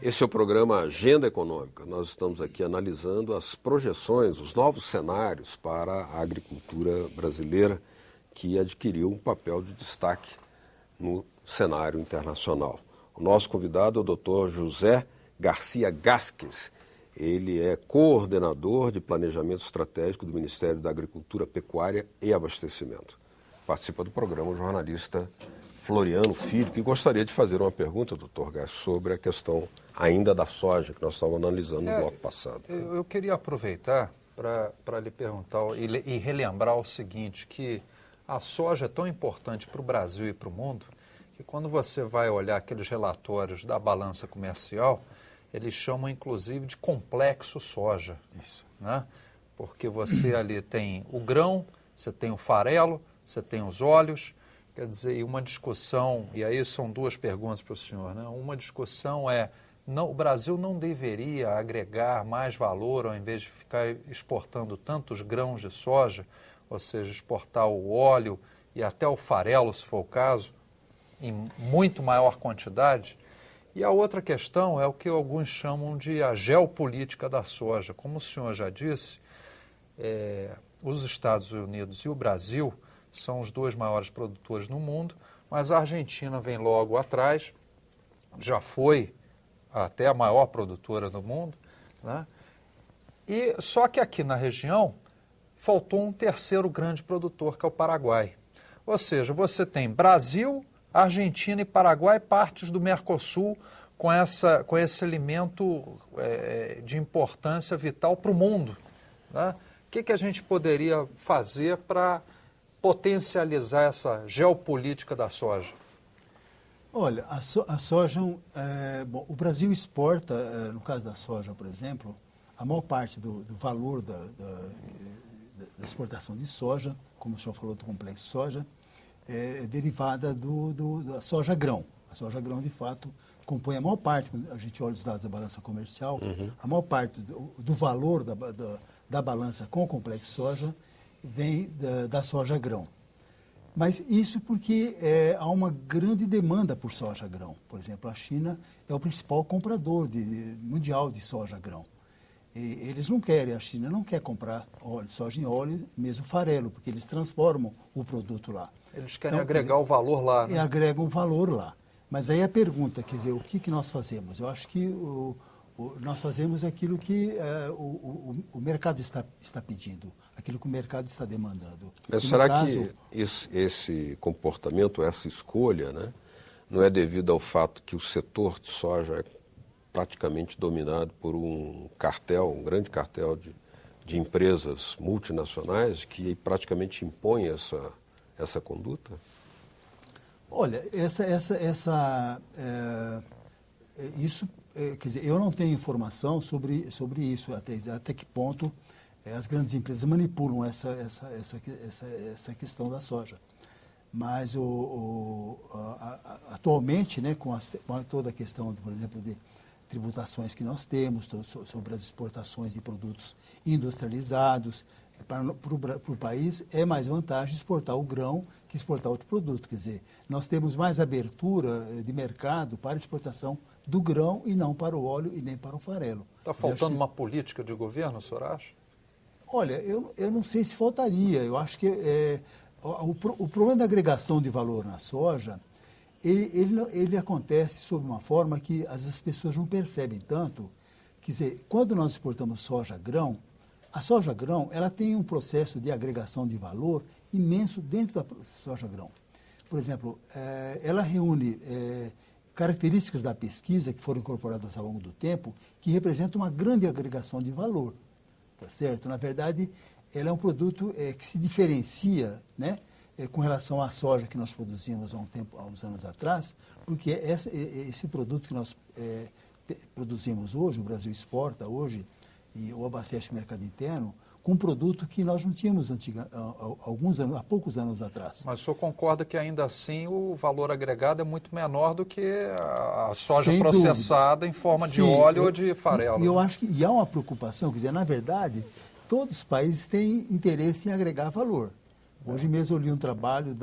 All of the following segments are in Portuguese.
Esse é o programa Agenda Econômica. Nós estamos aqui analisando as projeções, os novos cenários para a agricultura brasileira, que adquiriu um papel de destaque no cenário internacional. O nosso convidado é o Dr. José Garcia Gasques. Ele é coordenador de planejamento estratégico do Ministério da Agricultura, Pecuária e Abastecimento. Participa do programa o jornalista Floriano Filho, que gostaria de fazer uma pergunta, doutor Gasques, sobre a questão ainda da soja, que nós estávamos analisando no bloco passado. Eu queria aproveitar para lhe perguntar e relembrar o seguinte, que a soja é tão importante para o Brasil e para o mundo, que quando você vai olhar aqueles relatórios da balança comercial, eles chamam inclusive de complexo soja. Isso. Né? Porque você ali tem o grão, você tem o farelo, você tem os óleos. Quer dizer, e uma discussão, e aí são duas perguntas para o senhor, né? Uma discussão é, o Brasil não deveria agregar mais valor ao invés de ficar exportando tantos grãos de soja, ou seja, exportar o óleo e até o farelo, se for o caso, em muito maior quantidade. E a outra questão é o que alguns chamam de a geopolítica da soja. Como o senhor já disse, os Estados Unidos e o Brasil são os dois maiores produtores no mundo, mas a Argentina vem logo atrás, já foi até a maior produtora do mundo, né? E só que aqui na região faltou um terceiro grande produtor, que é o Paraguai. Ou seja, você tem Brasil, Argentina e Paraguai, partes do Mercosul, com esse alimento de importância vital para o mundo, né? O que a gente poderia fazer para potencializar essa geopolítica da soja? Olha, a soja, bom, o Brasil exporta, no caso da soja, por exemplo, a maior parte do valor da exportação de soja, como o senhor falou do complexo soja, é derivada da soja grão. A soja grão, de fato, compõe a maior parte, quando a gente olha os dados da balança comercial, a maior parte do valor da balança com o complexo soja vem da soja grão. Mas isso porque há uma grande demanda por soja grão. Por exemplo, a China é o principal comprador mundial de soja grão. E eles não querem, a China não quer comprar soja em óleo, mesmo farelo, porque eles transformam o produto lá. Eles querem agregar o valor lá, né? E agregam valor lá. Mas aí a pergunta, quer dizer, o que nós fazemos? Eu acho que nós fazemos aquilo que o mercado está pedindo, aquilo que o mercado está demandando. Mas será que esse comportamento, essa escolha, né, não é devido ao fato que o setor de soja é praticamente dominado por um grande cartel de empresas multinacionais que praticamente impõe essa conduta? Olha, isso, quer dizer, eu não tenho informação sobre isso, até que ponto as grandes empresas manipulam essa questão da soja. Mas atualmente, né, com toda a questão, por exemplo, de tributações que nós temos sobre as exportações de produtos industrializados, para o país é mais vantagem exportar o grão que exportar outro produto. Quer dizer, nós temos mais abertura de mercado para exportação do grão e não para o óleo e nem para o farelo. Está faltando uma política de governo, o senhor acha? Olha, eu não sei se faltaria. Eu acho que o problema da agregação de valor na soja, ele acontece sob uma forma que as pessoas não percebem tanto. Quer dizer, quando nós exportamos soja-grão, a soja-grão ela tem um processo de agregação de valor imenso dentro da soja-grão. Por exemplo, ela reúne características da pesquisa que foram incorporadas ao longo do tempo que representam uma grande agregação de valor. Tá certo? Na verdade, ela é um produto que se diferencia, né, com relação à soja que nós produzimos há uns anos atrás, porque esse produto que nós produzimos hoje, o Brasil exporta hoje, e o abastece o mercado interno, com um produto que nós não tínhamos há poucos anos atrás. Mas o senhor concorda que ainda assim o valor agregado é muito menor do que a soja processada em forma de óleo ou de farelo? E eu acho que há uma preocupação, quer dizer, na verdade, todos os países têm interesse em agregar valor. Hoje mesmo eu li um trabalho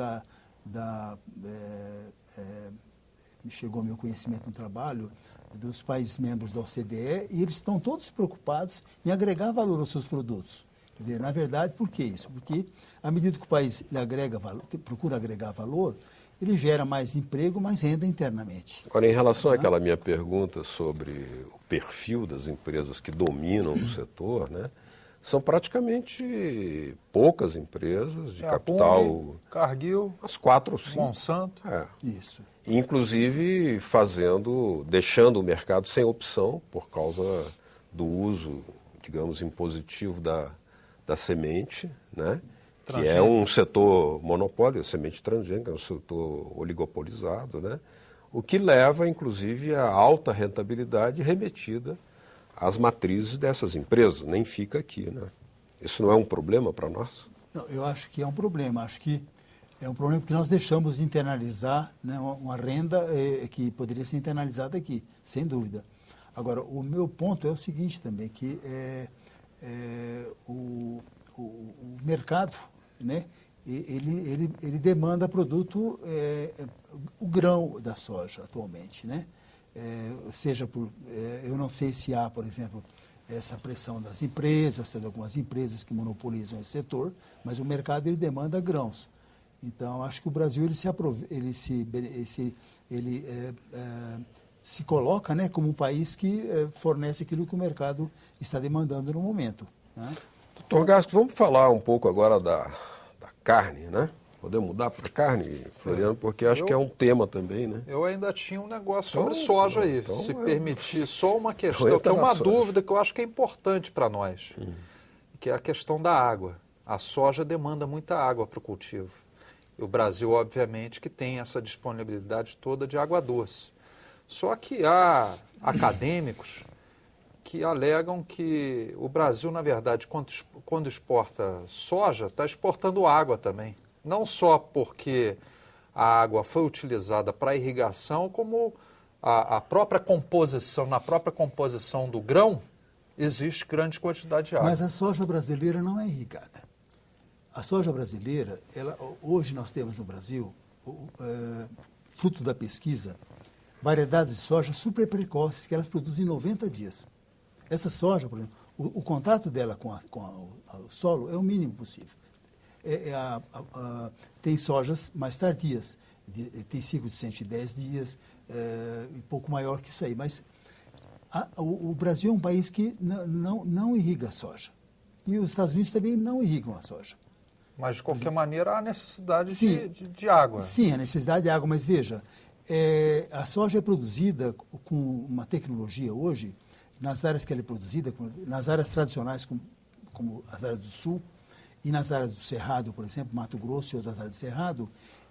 chegou ao meu conhecimento no trabalho, dos países membros da OCDE, e eles estão todos preocupados em agregar valor aos seus produtos. Quer dizer, na verdade, por que isso? Porque à medida que o país ele agrega valor, procura agregar valor, ele gera mais emprego, mais renda internamente. Agora, em relação àquela minha pergunta sobre o perfil das empresas que dominam o setor, né, são praticamente poucas empresas de capital. Pune, Cargill, as 4 ou 5. Monsanto. Isso. Inclusive deixando o mercado sem opção por causa do uso, digamos, impositivo da semente, né? Que é um setor monopólio, a semente transgênica, é um setor oligopolizado, né? O que leva, inclusive, a alta rentabilidade remetida às matrizes dessas empresas, nem fica aqui, né? Isso não é um problema para nós? Não, eu acho que é um problema, acho que é um problema porque nós deixamos de internalizar, né, uma renda que poderia ser internalizada aqui, sem dúvida. Agora, o meu ponto é o seguinte também, que o mercado, né, ele demanda produto, o grão da soja atualmente, né? Seja por, eu não sei se há, por exemplo, essa pressão das empresas, tem algumas empresas que monopolizam esse setor, mas o mercado ele demanda grãos. Então, acho que o Brasil se coloca, né, como um país que fornece aquilo que o mercado está demandando no momento, né? Doutor Gasco, vamos falar um pouco agora da carne, né? Podemos mudar para carne, Floriano, porque acho que é um tema também, né? Eu ainda tinha um negócio sobre soja aí, se permitir. Só uma questão, então que é uma dúvida que eu acho que é importante para nós, que é a questão da água. A soja demanda muita água para o cultivo. E o Brasil, obviamente, que tem essa disponibilidade toda de água doce. Só que há acadêmicos que alegam que o Brasil, na verdade, quando exporta soja, está exportando água também. Não só porque a água foi utilizada para irrigação, como a própria composição, na própria composição do grão, existe grande quantidade de água. Mas a soja brasileira não é irrigada. A soja brasileira, hoje nós temos no Brasil, fruto da pesquisa, variedades de soja super precoces que elas produzem em 90 dias. Essa soja, por exemplo, o contato dela com o solo é o mínimo possível. Tem sojas mais tardias, tem ciclo de 110 dias, um pouco maior que isso aí. Mas o Brasil é um país que não irriga a soja. E os Estados Unidos também não irrigam a soja. Mas, de qualquer maneira, há necessidade de água. Sim, a necessidade de água, mas veja, a soja é produzida com uma tecnologia hoje, nas áreas que ela é produzida, nas áreas tradicionais, como as áreas do sul, e nas áreas do Cerrado, por exemplo, Mato Grosso e outras áreas do Cerrado,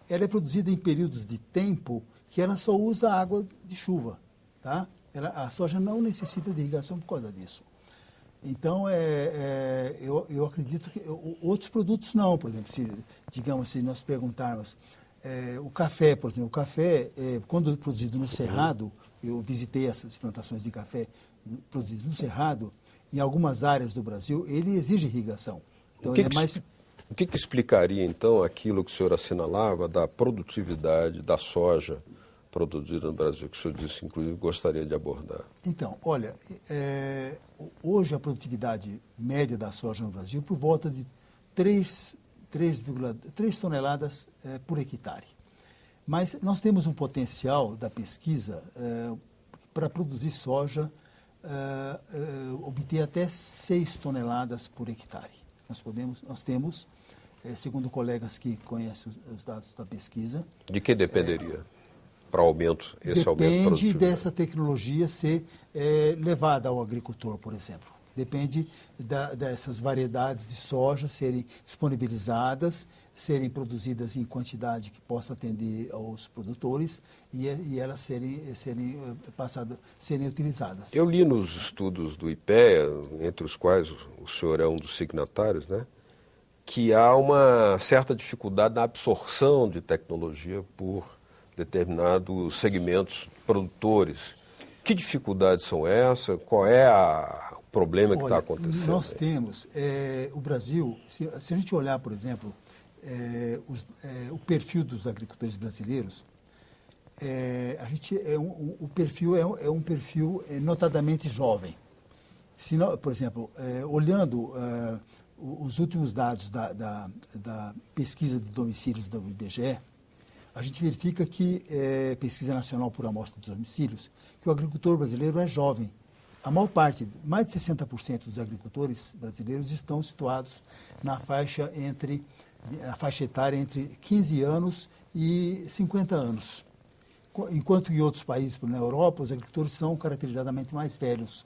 ela é produzida em períodos de tempo que ela só usa água de chuva, tá? A soja não necessita de irrigação por causa disso. Então, eu acredito que outros produtos não, por exemplo, se nós perguntarmos, o café, por exemplo, quando produzido no Cerrado, eu visitei essas plantações de café produzidas no Cerrado, em algumas áreas do Brasil, ele exige irrigação. Então, o que explicaria, então, aquilo que o senhor assinalava da produtividade da soja produzida no Brasil, que o senhor disse, inclusive, gostaria de abordar? Então, olha, hoje a produtividade média da soja no Brasil é por volta de 3 toneladas por hectare. Mas nós temos um potencial da pesquisa para produzir soja, obter até 6 toneladas por hectare. Nós temos, segundo colegas que conhecem os dados da pesquisa... De que dependeria para aumento, esse aumento de produtividade? Depende dessa tecnologia ser levada ao agricultor, por exemplo. Depende dessas variedades de soja serem disponibilizadas, serem produzidas em quantidade que possa atender aos produtores e elas serem utilizadas. Eu li nos estudos do IPEA, entre os quais o senhor é um dos signatários, né, que há uma certa dificuldade na absorção de tecnologia por determinados segmentos produtores. Que dificuldades são essas? Qual é o problema que está acontecendo? Nós temos, o Brasil, se a gente olhar, por exemplo, o perfil dos agricultores brasileiros, o perfil é um perfil notadamente jovem. Se não, por exemplo, olhando os últimos dados da pesquisa de domicílios do IBGE, a gente verifica que, pesquisa nacional por amostra dos domicílios, que o agricultor brasileiro é jovem. A maior parte, mais de 60% dos agricultores brasileiros estão situados na faixa etária entre 15 anos e 50 anos. Enquanto em outros países, na Europa, os agricultores são caracterizadamente mais velhos.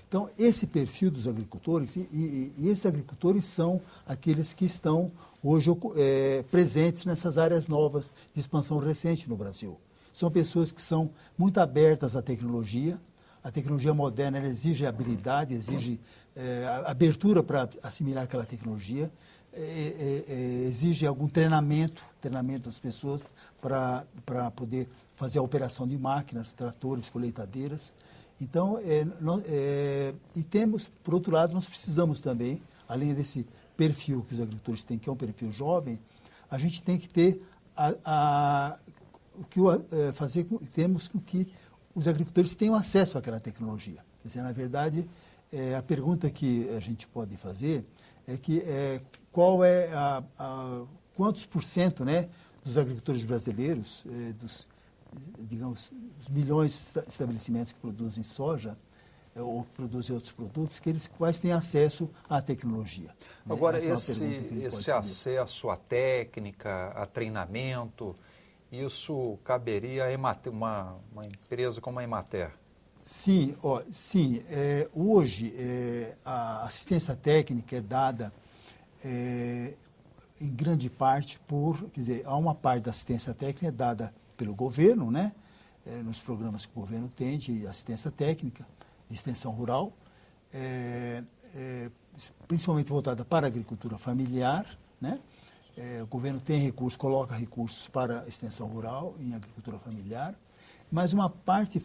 Então, esse perfil dos agricultores, e esses agricultores são aqueles que estão hoje presentes nessas áreas novas de expansão recente no Brasil. São pessoas que são muito abertas à tecnologia. A tecnologia moderna ela exige habilidade, exige abertura para assimilar aquela tecnologia, exige algum treinamento das pessoas para poder fazer a operação de máquinas, tratores, colheitadeiras. Então, e temos, por outro lado, nós precisamos também, além desse perfil que os agricultores têm, que é um perfil jovem, a gente tem que ter temos que os agricultores tenham acesso àquela tecnologia. Quer dizer, na verdade, a pergunta que a gente pode fazer é que quantos por cento, né, dos agricultores brasileiros, dos milhões de estabelecimentos que produzem soja ou produzem outros produtos, quais têm acesso à tecnologia. Agora, esse acesso à técnica, a treinamento, isso caberia a uma empresa como a Emater? Sim, hoje a assistência técnica é dada em grande parte há uma parte da assistência técnica é dada pelo governo, né? Nos programas que o governo tem de assistência técnica, de extensão rural, principalmente voltada para a agricultura familiar, né? O governo tem recursos, coloca recursos para a extensão rural em agricultura familiar, mas uma parte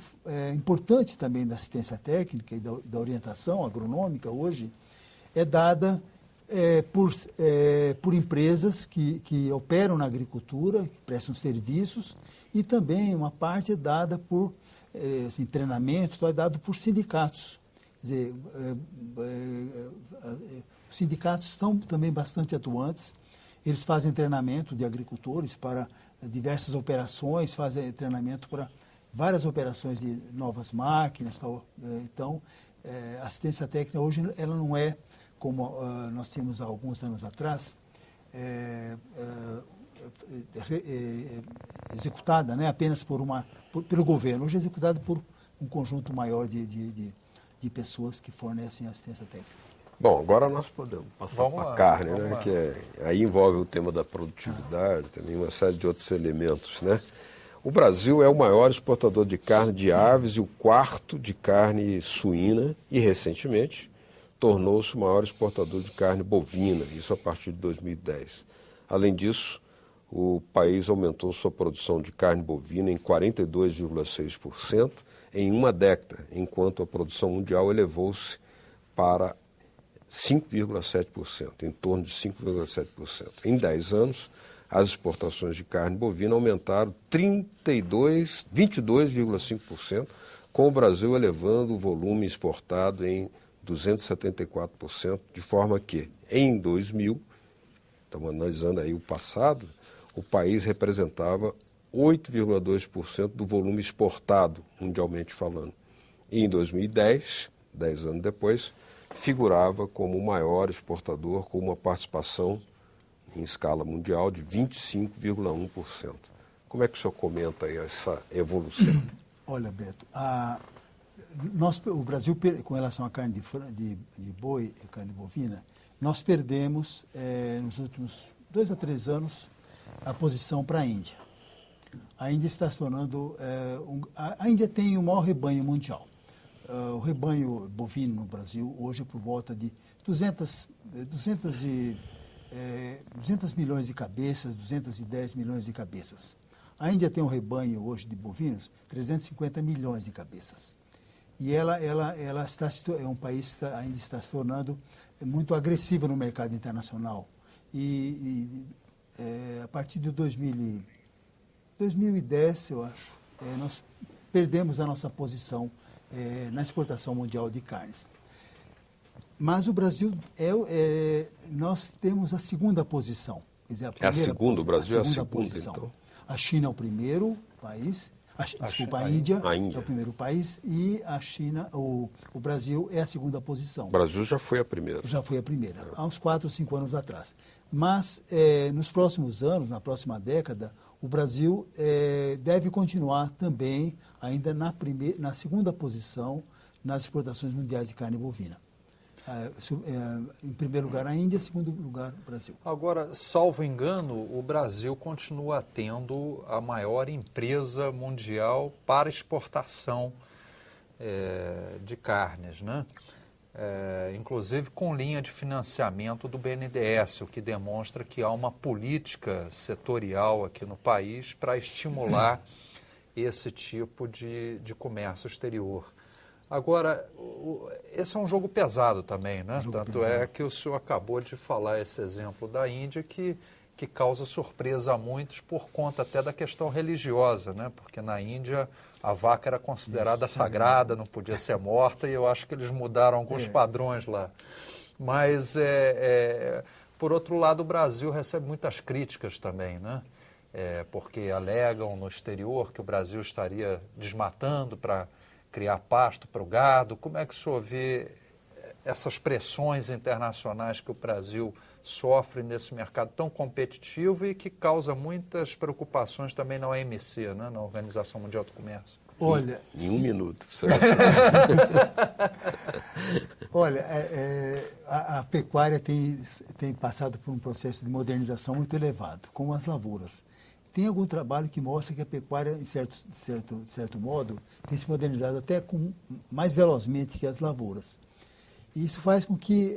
importante também da assistência técnica e da orientação agronômica hoje é dada por empresas que operam na agricultura, que prestam serviços, e também uma parte é dada por treinamento, é dado por sindicatos. Quer dizer, os sindicatos estão também bastante atuantes. Eles fazem treinamento de agricultores para diversas operações, fazem treinamento para várias operações de novas máquinas. Tal. Então, a assistência técnica hoje ela não é como nós tínhamos há alguns anos atrás, executada, né, apenas pelo governo. Hoje é executada por um conjunto maior de pessoas que fornecem assistência técnica. Bom, agora nós podemos passar para a carne, né? Que aí envolve o tema da produtividade, também uma série de outros elementos, né? O Brasil é o maior exportador de carne de aves e o quarto de carne suína e, recentemente, tornou-se o maior exportador de carne bovina, isso a partir de 2010. Além disso, o país aumentou sua produção de carne bovina em 42,6% em uma década, enquanto a produção mundial elevou-se para 5,7%, em torno de 5,7%. Em 10 anos, as exportações de carne bovina aumentaram 22,5%, com o Brasil elevando o volume exportado em 274%, de forma que, em 2000, estamos analisando aí o passado, o país representava 8,2% do volume exportado, mundialmente falando. E em 2010, 10 anos depois, figurava como o maior exportador, com uma participação em escala mundial de 25,1%. Como é que o senhor comenta aí essa evolução? Olha, Beto, o Brasil, com relação à carne de boi e carne bovina, nós perdemos, nos últimos 2 a 3 anos, a posição para a Índia. A Índia está se tornando... a Índia tem o maior rebanho mundial. O rebanho bovino no Brasil hoje é por volta de 200 milhões de cabeças, 210 milhões de cabeças. A Índia tem um rebanho hoje de bovinos, 350 milhões de cabeças. E ela é um país que ainda está se tornando muito agressivo no mercado internacional. A partir de 2010, eu acho, nós perdemos a nossa posição na exportação mundial de carnes. Mas o Brasil, nós temos a segunda posição. Quer dizer, É a segunda, o Brasil é a segunda posição. Então. A China é o primeiro país, a Índia é o primeiro país e a China, o Brasil é a segunda posição. O Brasil já foi a primeira. Já foi a primeira, há uns 4 ou 5 anos atrás. Mas nos próximos anos, na próxima década, o Brasil deve continuar também ainda na segunda posição nas exportações mundiais de carne bovina. Em primeiro lugar a Índia, em segundo lugar o Brasil. Agora, salvo engano, o Brasil continua tendo a maior empresa mundial para exportação de carnes, né? Inclusive com linha de financiamento do BNDES, o que demonstra que há uma política setorial aqui no país para estimular esse tipo de comércio exterior. Agora, esse é um jogo pesado também, né? Tanto pesado. É que o senhor acabou de falar esse exemplo da Índia que causa surpresa a muitos por conta até da questão religiosa, né? Porque na Índia a vaca era considerada sagrada, não podia ser morta, e eu acho que eles mudaram alguns padrões lá. Mas, por outro lado, o Brasil recebe muitas críticas também, né? Porque alegam no exterior que o Brasil estaria desmatando para criar pasto para o gado. Como é que o senhor vê essas pressões internacionais que o Brasil sofre nesse mercado tão competitivo e que causa muitas preocupações também na OMC, né, na Organização Mundial do Comércio? Olha, em um minuto. Olha, a pecuária tem passado por um processo de modernização muito elevado, como as lavouras. Tem algum trabalho que mostra que a pecuária, de certo modo, tem se modernizado até mais velozmente que as lavouras. E isso faz com que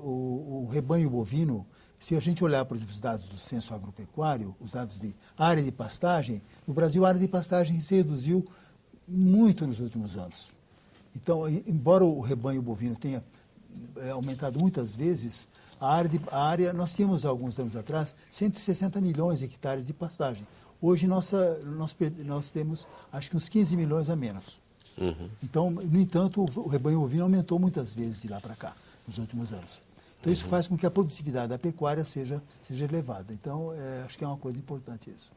o rebanho bovino, se a gente olhar, por exemplo, os dados do censo agropecuário, os dados de área de pastagem, no Brasil a área de pastagem se reduziu muito nos últimos anos. Então, embora o rebanho bovino tenha aumentado muitas vezes, a área, nós tínhamos alguns anos atrás 160 milhões de hectares de pastagem. Hoje nós temos, acho que uns 15 milhões a menos. Uhum. Então, no entanto, o rebanho bovino aumentou muitas vezes de lá para cá, nos últimos anos. Então, isso faz com que a produtividade da pecuária seja elevada. Então, acho que é uma coisa importante isso.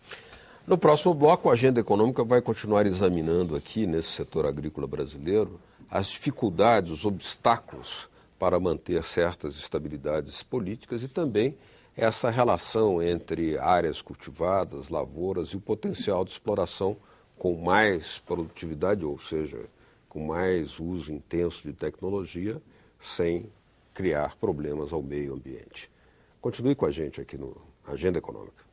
No próximo bloco, a Agenda Econômica vai continuar examinando aqui, nesse setor agrícola brasileiro, as dificuldades, os obstáculos para manter certas estabilidades políticas e também essa relação entre áreas cultivadas, lavouras e o potencial de exploração com mais produtividade, ou seja, com mais uso intenso de tecnologia, sem criar problemas ao meio ambiente. Continue com a gente aqui no Agenda Econômica.